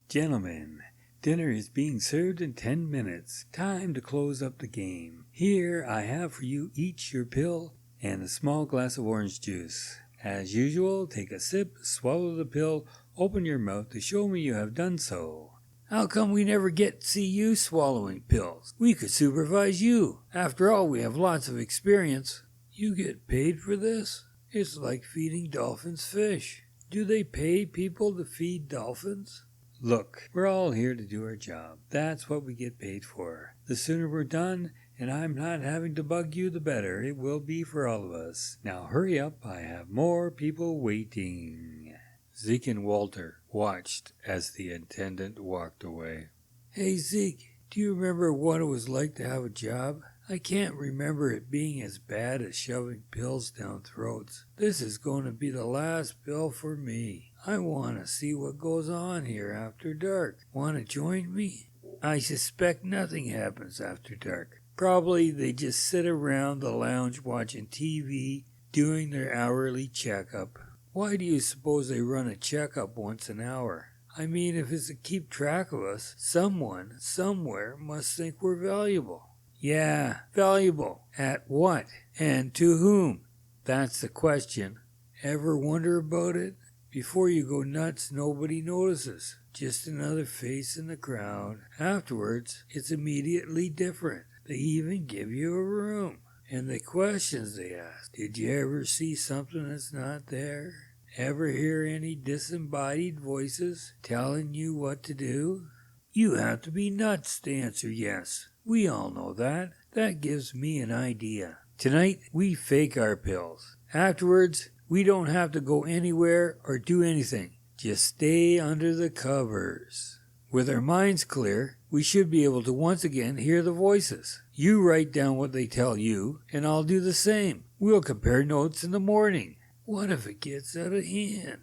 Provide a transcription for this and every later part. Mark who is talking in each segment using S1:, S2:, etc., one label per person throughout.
S1: Gentlemen, dinner is being served in 10 minutes. Time to close up the game. Here I have for you each your pill and a small glass of orange juice. As usual, take a sip, swallow the pill, open your mouth to show me you have done so. How come we never get to see you swallowing pills? We could supervise you. After all, we have lots of experience. You get paid for this? It's like feeding dolphins fish. Do they pay people to feed dolphins? Look, we're all here to do our job. That's what we get paid for. The sooner we're done, and I'm not having to bug you, the better it will be for all of us. Now hurry up, I have more people waiting. Zeke and Walter watched as the attendant walked away. Hey Zeke, do you remember what it was like to have a job? I can't remember it being as bad as shoving pills down throats. This is going to be the last pill for me. I want to see what goes on here after dark. Want to join me? I suspect nothing happens after dark. Probably they just sit around the lounge watching TV, doing their hourly checkup. Why do you suppose they run a checkup once an hour? I mean, if it's to keep track of us, someone, somewhere must think we're valuable. Yeah, valuable. At what? And to whom? That's the question. Ever wonder about it? Before you go nuts, nobody notices. Just another face in the crowd. Afterwards, it's immediately different. They even give you a room. And the questions they ask. Did you ever see something that's not there? Ever hear any disembodied voices telling you what to do? You have to be nuts to answer yes. We all know that. That gives me an idea. Tonight, we fake our pills. Afterwards, we don't have to go anywhere or do anything. Just stay under the covers. With our minds clear, we should be able to once again hear the voices. You write down what they tell you, and I'll do the same. We'll compare notes in the morning. What if it gets out of hand?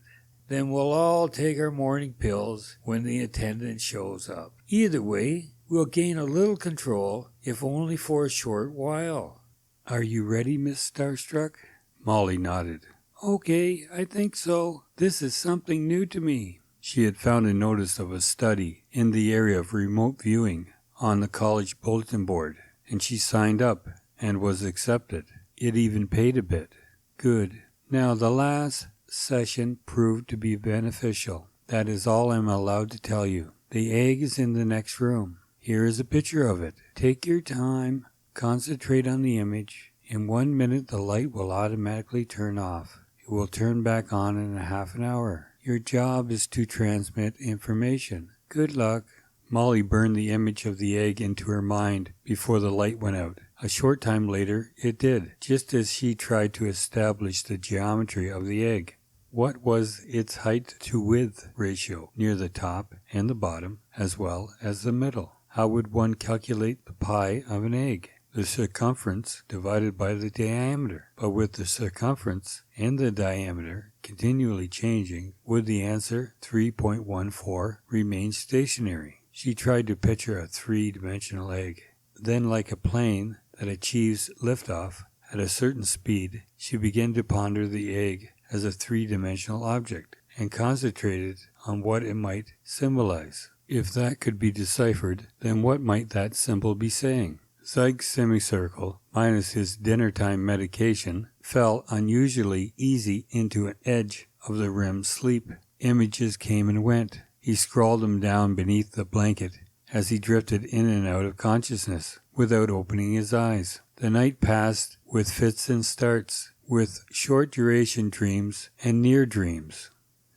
S1: Then we'll all take our morning pills when the attendant shows up. Either way, we'll gain a little control, if only for a short while. Are you ready, Miss Starstruck? Molly nodded. Okay, I think so. This is something new to me. She had found a notice of a study in the area of remote viewing on the college bulletin board, and she signed up and was accepted. It even paid a bit. Good. Now, the last session proved to be beneficial. That is all I'm allowed to tell you. The egg is in the next room. Here is a picture of it. Take your time. Concentrate on the image. In 1 minute, the light will automatically turn off. It will turn back on in a half an hour. Your job is to transmit information. Good luck. Molly burned the image of the egg into her mind before the light went out. A short time later, it did, just as she tried to establish the geometry of the egg. What was its height to width ratio near the top and the bottom, as well as the middle? How would one calculate the pi of an egg? The circumference divided by the diameter. But with the circumference and the diameter continually changing, would the answer 3.14 remain stationary? She tried to picture a three-dimensional egg. Then, like a plane that achieves liftoff at a certain speed, she began to ponder the egg as a three-dimensional object and concentrated on what it might symbolize. If that could be deciphered, then what might that symbol be saying? Zike's semicircle, minus his dinner-time medication, fell unusually easy into an edge of the REM sleep. Images came and went. He scrawled them down beneath the blanket as he drifted in and out of consciousness without opening his eyes. The night passed with fits and starts, with short-duration dreams and near dreams.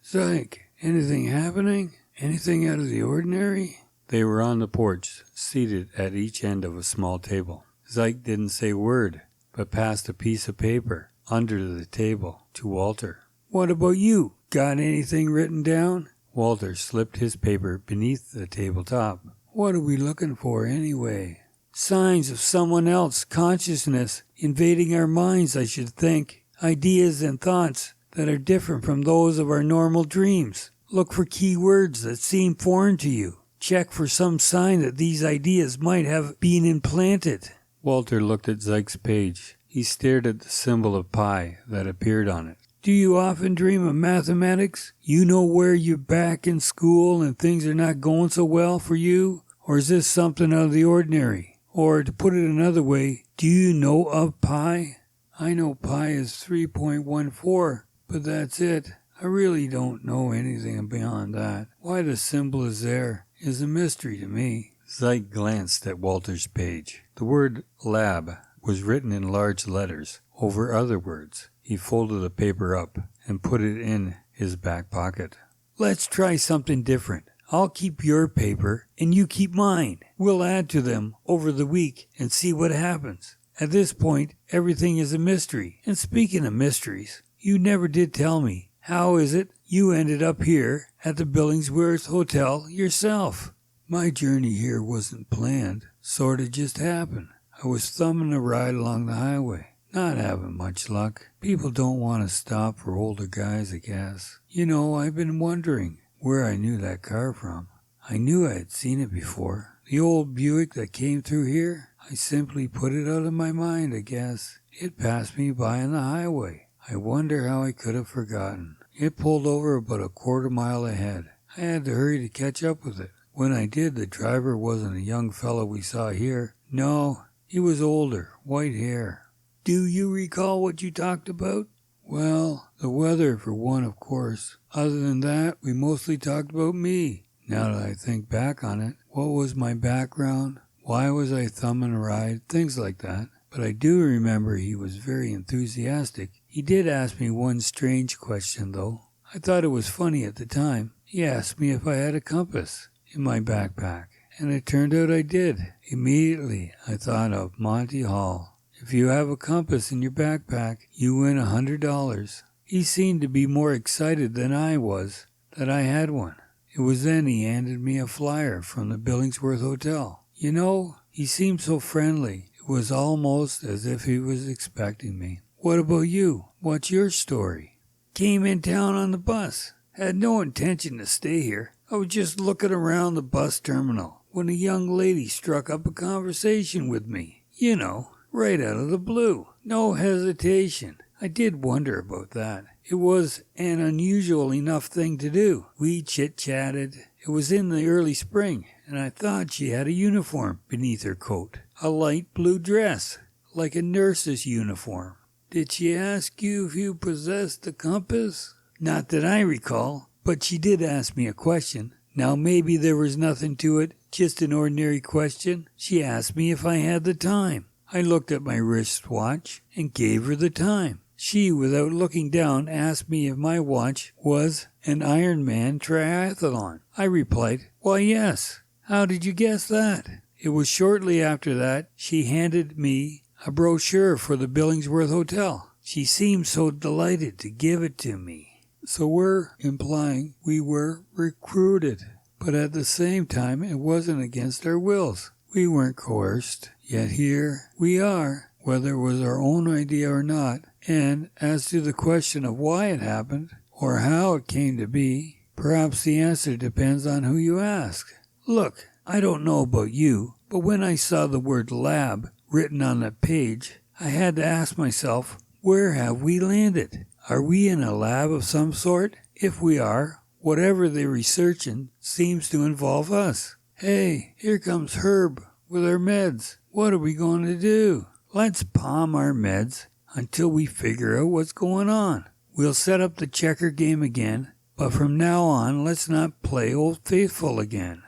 S1: Zike, anything happening? Anything out of the ordinary? They were on the porch, seated at each end of a small table. Zike didn't say a word, but passed a piece of paper under the table to Walter. What about you? Got anything written down? Walter slipped his paper beneath the tabletop. What are we looking for anyway? Signs of someone else, consciousness, invading our minds, I should think. Ideas and thoughts that are different from those of our normal dreams. Look for key words that seem foreign to you. Check for some sign that these ideas might have been implanted. Walter looked at Zike's page. He stared at the symbol of pi that appeared on it. Do you often dream of mathematics? You know where you're back in school and things are not going so well for you? Or is this something out of the ordinary? Or, to put it another way, do you know of pi? I know pi is 3.14, but that's it. I really don't know anything beyond that. Why the symbol is there is a mystery to me. Zeit glanced at Walter's page. The word lab was written in large letters over other words. He folded the paper up and put it in his back pocket. Let's try something different. I'll keep your paper and you keep mine. We'll add to them over the week and see what happens. At this point, everything is a mystery. And speaking of mysteries, you never did tell me. How is it you ended up here at the Billingsworth Hotel yourself? My journey here wasn't planned. Sorta just happened. I was thumbing a ride along the highway. Not having much luck. People don't want to stop for older guys, I guess. You know, I've been wondering where I knew that car from. I knew I had seen it before. The old Buick that came through here, I simply put it out of my mind, I guess. It passed me by on the highway. I wonder how I could have forgotten. It pulled over about a quarter mile ahead. I had to hurry to catch up with it. When I did, the driver wasn't a young fellow we saw here. No, he was older, white hair. Do you recall what you talked about? Well, the weather for one, of course. Other than that, we mostly talked about me. Now that I think back on it, what was my background? Why was I thumbing a ride? Things like that. But I do remember he was very enthusiastic. He did ask me one strange question, though. I thought it was funny at the time. He asked me if I had a compass in my backpack, and it turned out I did. Immediately, I thought of Monty Hall. If you have a compass in your backpack, you win $100. He seemed to be more excited than I was that I had one. It was then he handed me a flyer from the Billingsworth Hotel. You know, he seemed so friendly. It was almost as if he was expecting me. What about you? What's your story? Came in town on the bus. Had no intention to stay here. I was just looking around the bus terminal when a young lady struck up a conversation with me. You know, right out of the blue. No hesitation. I did wonder about that. It was an unusual enough thing to do. We chit-chatted. It was in the early spring, and I thought she had a uniform beneath her coat. A light blue dress, like a nurse's uniform. Did she ask you if you possessed a compass? Not that I recall, but she did ask me a question. Now maybe there was nothing to it, just an ordinary question. She asked me if I had the time. I looked at my wristwatch and gave her the time. She, without looking down, asked me if my watch was an Ironman triathlon. I replied, "Why, yes." How did you guess that? It was shortly after that she handed me a brochure for the Billingsworth Hotel. She seemed so delighted to give it to me. So we're implying we were recruited. But at the same time, it wasn't against our wills. We weren't coerced. Yet here we are, whether it was our own idea or not. And as to the question of why it happened, or how it came to be, perhaps the answer depends on who you ask. Look, I don't know about you, but when I saw the word lab written on that page, I had to ask myself, where have we landed? Are we in a lab of some sort? If we are, whatever they're researching seems to involve us. Hey, here comes Herb with our meds. What are we going to do? Let's palm our meds until we figure out what's going on. We'll set up the checker game again, but from now on, let's not play Old Faithful again.